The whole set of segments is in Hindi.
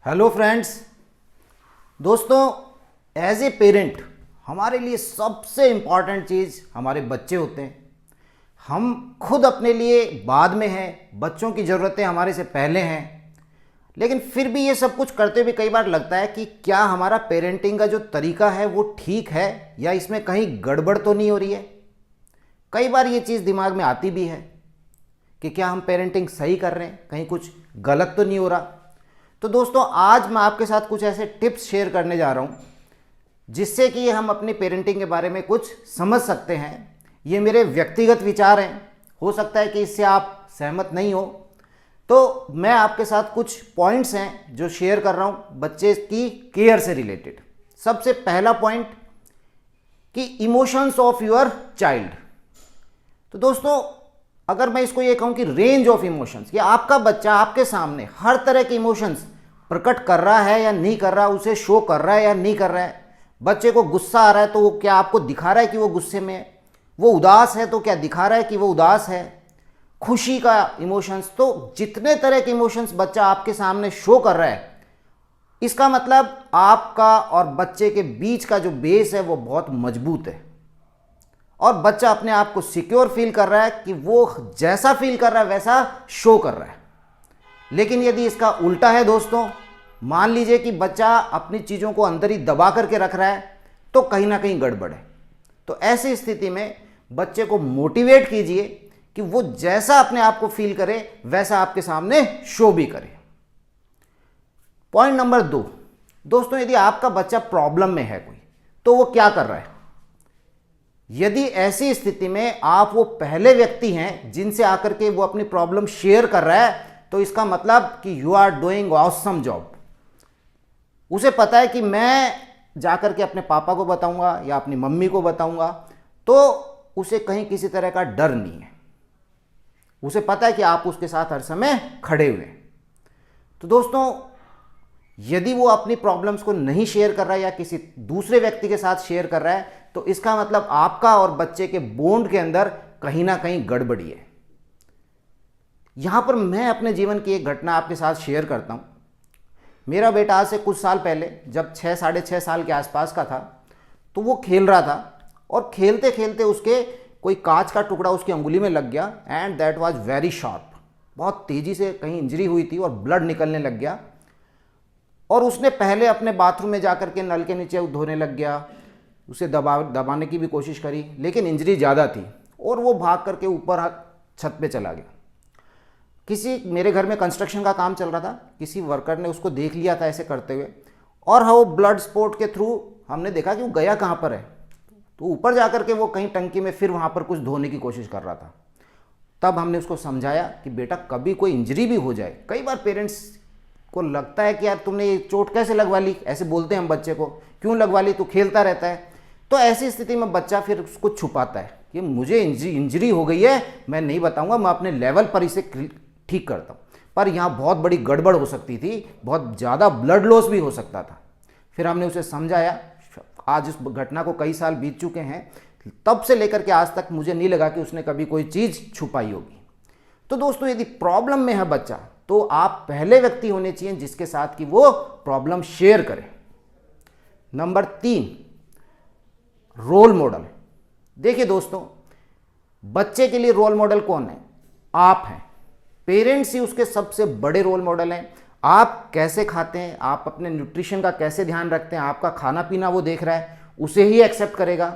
Hello friends. दोस्तों, एज ए पेरेंट हमारे लिए सबसे इम्पॉर्टेंट चीज़ हमारे बच्चे होते हैं। हम खुद अपने लिए बाद में हैं, बच्चों की ज़रूरतें हमारे से पहले हैं। लेकिन फिर भी ये सब कुछ करते हुए कई बार लगता है कि क्या हमारा पेरेंटिंग का जो तरीका है वो ठीक है या इसमें कहीं गड़बड़ तो नहीं हो रही है। कई बार ये चीज़ दिमाग में आती भी है कि क्या हम पेरेंटिंग सही कर रहे हैं, कहीं कुछ गलत तो नहीं हो रहा। तो दोस्तों, आज मैं आपके साथ कुछ ऐसे टिप्स शेयर करने जा रहा हूं जिससे कि हम अपनी पेरेंटिंग के बारे में कुछ समझ सकते हैं। ये मेरे व्यक्तिगत विचार हैं, हो सकता है कि इससे आप सहमत नहीं हो। तो मैं आपके साथ कुछ पॉइंट्स हैं जो शेयर कर रहा हूं बच्चे की केयर से रिलेटेड। सबसे पहला पॉइंट कि इमोशंस ऑफ योर चाइल्ड। तो दोस्तों, अगर मैं इसको ये कहूं कि रेंज ऑफ इमोशंस, या आपका बच्चा आपके सामने हर तरह के इमोशंस प्रकट कर रहा है या नहीं कर रहा, उसे शो कर रहा है या नहीं कर रहा है। बच्चे को गुस्सा आ रहा है तो वो क्या आपको दिखा रहा है कि वो गुस्से में है, वो उदास है तो क्या दिखा रहा है कि वो उदास है, खुशी का इमोशंस। तो जितने तरह के इमोशंस बच्चा आपके सामने शो कर रहा है, इसका मतलब आपका और बच्चे के बीच का जो बेस है वो बहुत मजबूत है और बच्चा अपने आप को सिक्योर फील कर रहा है कि वो जैसा फील कर रहा है वैसा शो कर रहा है। लेकिन यदि इसका उल्टा है दोस्तों, मान लीजिए कि बच्चा अपनी चीज़ों को अंदर ही दबा करके रख रहा है, तो कहीं ना कहीं गड़बड़ है। तो ऐसी स्थिति में बच्चे को मोटिवेट कीजिए कि वो जैसा अपने आप को फील करे वैसा आपके सामने शो भी करे। पॉइंट नंबर 2, दोस्तों, यदि आपका बच्चा प्रॉब्लम में है कोई, तो वो क्या कर रहा है। यदि ऐसी स्थिति में आप वो पहले व्यक्ति हैं जिनसे आकर के वो अपनी प्रॉब्लम शेयर कर रहा है, तो इसका मतलब कि you are doing awesome job. उसे पता है कि मैं जाकर के अपने पापा को बताऊंगा या अपनी मम्मी को बताऊंगा तो उसे कहीं किसी तरह का डर नहीं है। उसे पता है कि आप उसके साथ हर समय खड़े हुए हैं। तो दोस्तों, यदि वो अपनी प्रॉब्लम्स को नहीं शेयर कर रहा है या किसी दूसरे व्यक्ति के साथ शेयर कर रहा है, तो इसका मतलब आपका और बच्चे के बॉन्ड के अंदर कहीं ना कहीं गड़बड़ी है। यहां पर मैं अपने जीवन की एक घटना आपके साथ शेयर करता हूं। मेरा बेटा आज से कुछ साल पहले, जब 6-6.5 साल के आसपास का था, तो वो खेल रहा था और खेलते खेलते उसके कोई कांच का टुकड़ा उसकी अंगुली में लग गया and that was very sharp. बहुत तेजी से कहीं इंजरी हुई थी और ब्लड निकलने लग गया। और उसने पहले अपने बाथरूम में जाकर के नल के नीचे धोने लग गया, उसे दबाने की भी कोशिश करी, लेकिन इंजरी ज़्यादा थी और वो भाग करके ऊपर छत पे चला गया। मेरे घर में कंस्ट्रक्शन का काम चल रहा था, किसी वर्कर ने उसको देख लिया था ऐसे करते हुए, और वो ब्लड स्पॉट के थ्रू हमने देखा कि वो गया कहाँ पर है। तो ऊपर जाकर के वो कहीं टंकी में फिर वहाँ पर कुछ धोने की कोशिश कर रहा था। तब हमने उसको समझाया कि बेटा, कभी कोई इंजरी भी हो जाए, कई बार पेरेंट्स को लगता है कि यार तुमने ये चोट कैसे लगवा ली, ऐसे बोलते हैं हम बच्चे को, क्यों लगवा ली, तू खेलता रहता है। तो ऐसी स्थिति में बच्चा फिर उसको छुपाता है कि मुझे इंजरी हो गई है, मैं नहीं बताऊंगा, मैं अपने लेवल पर इसे ठीक करता हूँ। पर यहाँ बहुत बड़ी गड़बड़ हो सकती थी, बहुत ज़्यादा ब्लड लॉस भी हो सकता था। फिर हमने उसे समझाया। आज इस घटना को कई साल बीत चुके हैं, तब से लेकर के आज तक मुझे नहीं लगा कि उसने कभी कोई चीज़ छुपाई होगी। तो दोस्तों, यदि प्रॉब्लम में है बच्चा, तो आप पहले व्यक्ति होने चाहिए जिसके साथ कि वो प्रॉब्लम शेयर करें। Number 3, role model. देखिए दोस्तों, बच्चे के लिए रोल मॉडल कौन है? आप हैं। पेरेंट्स ही उसके सबसे बड़े रोल मॉडल हैं। आप कैसे खाते हैं, आप अपने न्यूट्रिशन का कैसे ध्यान रखते हैं, आपका खाना पीना वो देख रहा है, उसे ही एक्सेप्ट करेगा।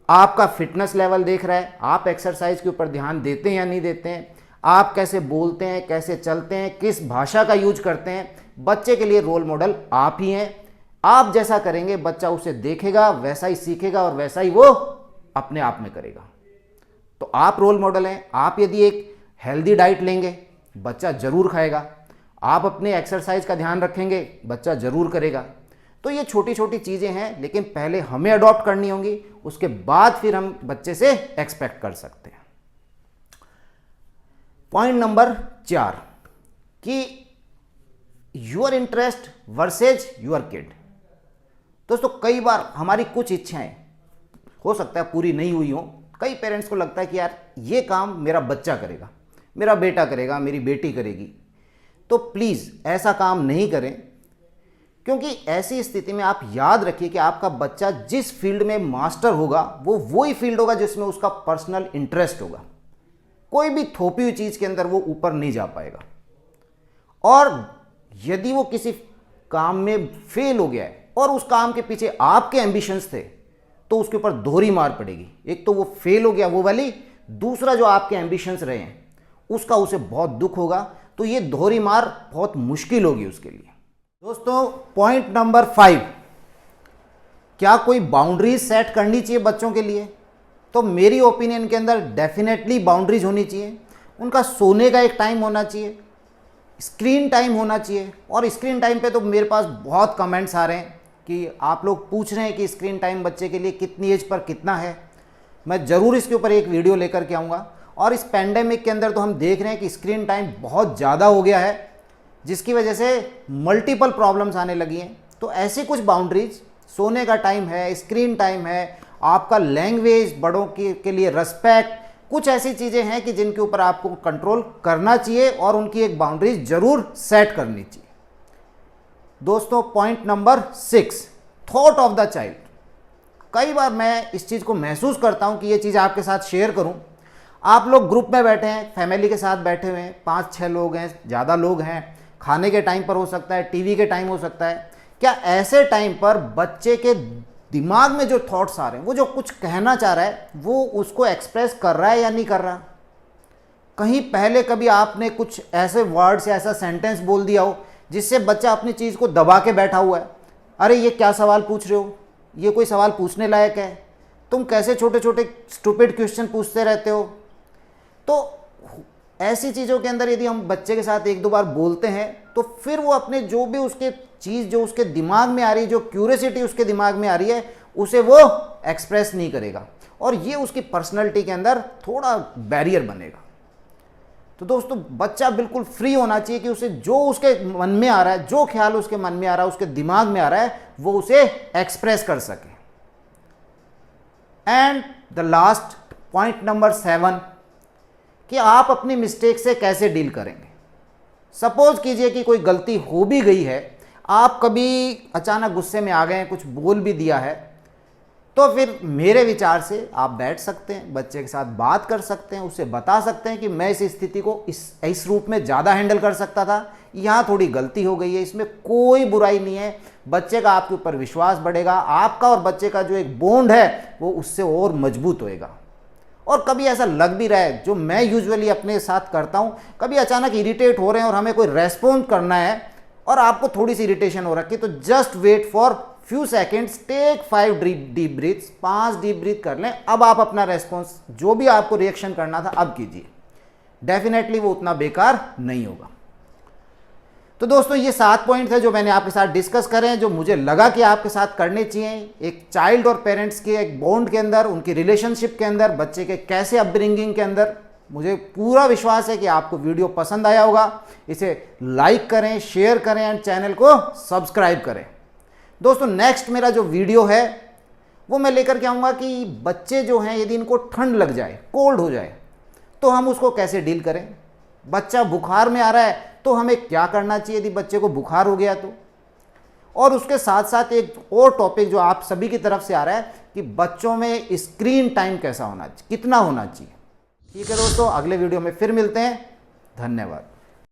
आपका फिटनेस लेवल देख रहा है, आप एक्सरसाइज के ऊपर ध्यान देते हैं या नहीं देते हैं, आप कैसे बोलते हैं, कैसे चलते हैं, किस भाषा का यूज करते हैं। बच्चे के लिए रोल मॉडल आप ही हैं। आप जैसा करेंगे बच्चा उसे देखेगा, वैसा ही सीखेगा और वैसा ही वो अपने आप में करेगा। तो आप रोल मॉडल हैं। आप यदि एक हेल्दी डाइट लेंगे, बच्चा जरूर खाएगा। आप अपने एक्सरसाइज का ध्यान रखेंगे, बच्चा जरूर करेगा। तो ये छोटी छोटी चीज़ें हैं, लेकिन पहले हमें अडॉप्ट करनी होंगी, उसके बाद फिर हम बच्चे से एक्सपेक्ट कर सकते हैं। पॉइंट नंबर 4 कि your interest versus your kid. दोस्तों, कई बार हमारी कुछ इच्छाएं हो सकता है पूरी नहीं हुई हो। कई पेरेंट्स को लगता है कि यार ये काम मेरा बच्चा करेगा, मेरा बेटा करेगा, मेरी बेटी करेगी। तो प्लीज़ ऐसा काम नहीं करें। क्योंकि ऐसी स्थिति में आप याद रखिए कि आपका बच्चा जिस फील्ड में मास्टर होगा वो वही फील्ड होगा जिसमें उसका पर्सनल इंटरेस्ट होगा। कोई भी थोपी हुई चीज़ के अंदर वो ऊपर नहीं जा पाएगा। और यदि वो किसी काम में फेल हो गया है और उस काम के पीछे आपके एम्बिशंस थे तो उसके ऊपर दोहरी मार पड़ेगी। एक तो वो फेल हो गया वो वाली, दूसरा जो आपके एम्बिशंस रहे हैं उसका उसे बहुत दुख होगा। तो ये दोहरी मार बहुत मुश्किल होगी उसके लिए। दोस्तों पॉइंट नंबर 5, क्या कोई बाउंड्रीज सेट करनी चाहिए बच्चों के लिए? तो मेरी ओपिनियन के अंदर डेफिनेटली बाउंड्रीज होनी चाहिए। उनका सोने का एक टाइम होना चाहिए, स्क्रीन टाइम होना चाहिए। और स्क्रीन टाइम पे तो मेरे पास बहुत कमेंट्स आ रहे हैं कि आप लोग पूछ रहे हैं कि स्क्रीन टाइम बच्चे के लिए कितनी एज पर कितना है। मैं ज़रूर इसके ऊपर एक वीडियो लेकर के आऊँगा। और इस पैंडेमिक के अंदर तो हम देख रहे हैं कि स्क्रीन टाइम बहुत ज़्यादा हो गया है, जिसकी वजह से मल्टीपल प्रॉब्लम्स आने लगी हैं। तो ऐसी कुछ बाउंड्रीज, सोने का टाइम है, स्क्रीन टाइम है, आपका लैंग्वेज, बड़ों के लिए रिस्पेक्ट, कुछ ऐसी चीज़ें हैं कि जिनके ऊपर आपको कंट्रोल करना चाहिए और उनकी एक बाउंड्रीज ज़रूर सेट करनी चाहिए। दोस्तों point number 6, thought of the child. कई बार मैं इस चीज़ को महसूस करता हूँ कि ये चीज़ आपके साथ शेयर करूँ। आप लोग ग्रुप में बैठे हैं, फैमिली के साथ बैठे हुए हैं, 5-6 लोग हैं, ज़्यादा लोग हैं, खाने के टाइम पर हो सकता है, टीवी के टाइम हो सकता है। क्या ऐसे टाइम पर बच्चे के दिमाग में जो थॉट्स आ रहे हैं, वो जो कुछ कहना चाह रहा है, वो उसको एक्सप्रेस कर रहा है या नहीं कर रहा? कहीं पहले कभी आपने कुछ ऐसे वर्ड्स या ऐसा सेंटेंस बोल दिया हो जिससे बच्चा अपनी चीज़ को दबा के बैठा हुआ है? अरे ये क्या सवाल पूछ रहे हो, ये कोई सवाल पूछने लायक है? तुम कैसे छोटे छोटे स्टूपिड क्वेश्चन पूछते रहते हो? तो ऐसी चीज़ों के अंदर यदि हम बच्चे के साथ 1-2 बार बोलते हैं तो फिर वो अपने जो भी उसके चीज़ जो उसके दिमाग में आ रही है, जो क्यूरियोसिटी उसके दिमाग में आ रही है, उसे वो एक्सप्रेस नहीं करेगा और ये उसकी पर्सनैलिटी के अंदर थोड़ा बैरियर बनेगा। तो दोस्तों बच्चा बिल्कुल फ्री होना चाहिए कि उसे जो उसके मन में आ रहा है, जो ख्याल उसके मन में आ रहा है, उसके दिमाग में आ रहा है, वो उसे एक्सप्रेस कर सके। And the last point number 7, कि आप अपनी मिस्टेक से कैसे डील करेंगे। सपोज कीजिए कि कोई गलती हो भी गई है, आप कभी अचानक गुस्से में आ गए हैं, कुछ बोल भी दिया है, तो फिर मेरे विचार से आप बैठ सकते हैं, बच्चे के साथ बात कर सकते हैं, उससे बता सकते हैं कि मैं इस स्थिति को इस रूप में ज़्यादा हैंडल कर सकता था, यहाँ थोड़ी गलती हो गई है, इसमें कोई बुराई नहीं है। बच्चे का आपके ऊपर विश्वास बढ़ेगा, आपका और बच्चे का जो एक बॉन्ड है वो उससे और मजबूत होएगा। और कभी ऐसा लग भी रहा है, जो मैं यूजुअली अपने साथ करता हूँ, कभी अचानक इरिटेट हो रहे हैं और हमें कोई रेस्पॉन्स करना है और आपको थोड़ी सी इरिटेशन हो रखी है, तो just wait for few seconds, take 5 deep breaths, 5 deep breath कर लें। अब आप अपना रेस्पॉन्स, जो भी आपको रिएक्शन करना था, अब कीजिए। डेफिनेटली वो उतना बेकार नहीं होगा। तो दोस्तों ये 7 पॉइंट थे जो मैंने आपके साथ डिस्कस करे हैं, जो मुझे लगा कि आपके साथ करने चाहिए एक चाइल्ड और पेरेंट्स के एक बॉन्ड के अंदर, उनकी रिलेशनशिप के अंदर, बच्चे के कैसे अपब्रिंगिंग के अंदर। मुझे पूरा विश्वास है कि आपको वीडियो पसंद आया होगा। इसे लाइक करें, शेयर करें एंड चैनल को सब्सक्राइब करें। दोस्तों नेक्स्ट मेरा जो वीडियो है वो मैं लेकर के आऊँगा कि बच्चे जो हैं यदि इनको ठंड लग जाए, कोल्ड हो जाए, तो हम उसको कैसे डील करें। बच्चा बुखार में आ रहा है तो हमें क्या करना चाहिए यदि बच्चे को बुखार हो गया तो। और उसके साथ साथ एक और टॉपिक जो आप सभी की तरफ से आ रहा है कि बच्चों में स्क्रीन टाइम कैसा होना चाहिए, कितना होना चाहिए। ठीक है दोस्तों, अगले वीडियो में फिर मिलते हैं। धन्यवाद।